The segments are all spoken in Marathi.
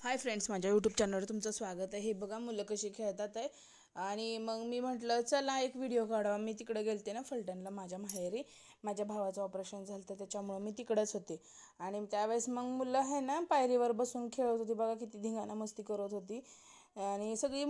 हाय फ्रेंड्स, माझ्या यूट्यूब चॅनलवर तुमचं स्वागत आहे। हे बघा मुलं कशी खेळतात आहे। आणि मग मी म्हटलं चला एक व्हिडिओ काढावा। मी तिकडे गेलते ना फलटणला, माझ्या माहेरी माझ्या भावाचं ऑपरेशन झालं तर त्याच्यामुळे मी तिकडेच होते। आणि त्यावेळेस मग मुलं आहे ना पायरीवर बसून खेळत होती बघा, किती धिंगाणा मस्ती करत होती। आणि सगळी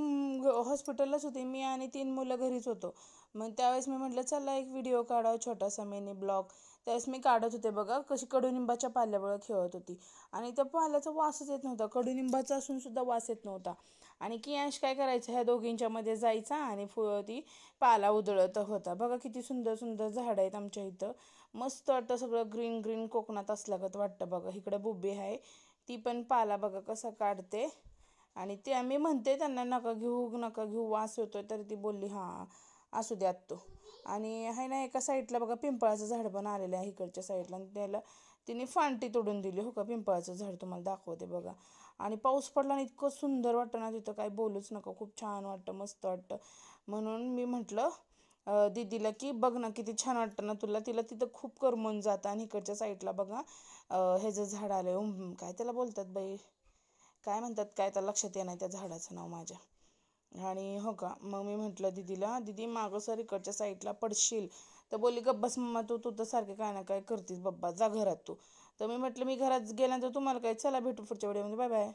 हॉस्पिटललाच होती, मी आणि 3 मुलं घरीच होतो। मग त्यावेळेस मी म्हटलं चला एक व्हिडिओ काढावा, छोटासा मिनी ब्लॉग। त्यावेळेस मी काढत होते बघा, कशी कडुनिंबाच्या पाल्यावर खेळत होती। आणि त्या पाल्याचा वासच येत नव्हता, कडुनिंबाचा असून सुद्धा वास येत नव्हता। आणि कियांश काय करायचं, ह्या दोघींच्या मध्ये जायचा आणि ती पाला उधळत होता बघा। किती सुंदर सुंदर झाड आहेत आमच्या इथं, मस्त वाटतं, सगळं ग्रीन ग्रीन कोकणात असल्यागत वाटतं बघा। इकडं बुबी आहे, ती पण पाला बघा कसा काढते। आणि ते आम्ही म्हणते त्यांना नका घेऊ नका घेऊ, वास येतोय, तर ती बोलली हां असू द्यात तो। आणि आहे ना एका साईडला बघा पिंपळाचं झाड पण आलेलं आहे इकडच्या साईडला, आणि त्याला तिने फांटी तोडून दिली हो का। पिंपळाचं झाड तुम्हाला दाखवते बघा। आणि पाऊस पडला ना इतकं सुंदर वाटतं ना तिथं, काय बोलूच नका, खूप छान वाटतं, मस्त वाटतं। म्हणून मी म्हटलं दीदीला की बघ ना किती छान वाटतं ना तुला, तिला तिथं खूप करमून जातं। आणि इकडच्या साईडला बघा ह्याचं झाड आलं, काय त्याला बोलतात बाई, काय म्हणतात, काय तर लक्षात येणार त्या झाडाचं नाव माझ्या। आणि हो का, मग मी म्हटलं दीदीला, दीदी मागं सर इकडच्या साईडला पडशील, तर बोलली गप्प बस मम्मा, तू तर सारखे काय ना काय करतीस, बब्बा जा घरात तू। तर मी म्हटलं मी घरात गेल्यानंतर तुम्हाला काय, चला भेटू पुढच्या व्हिडिओमध्ये, बाय बाय।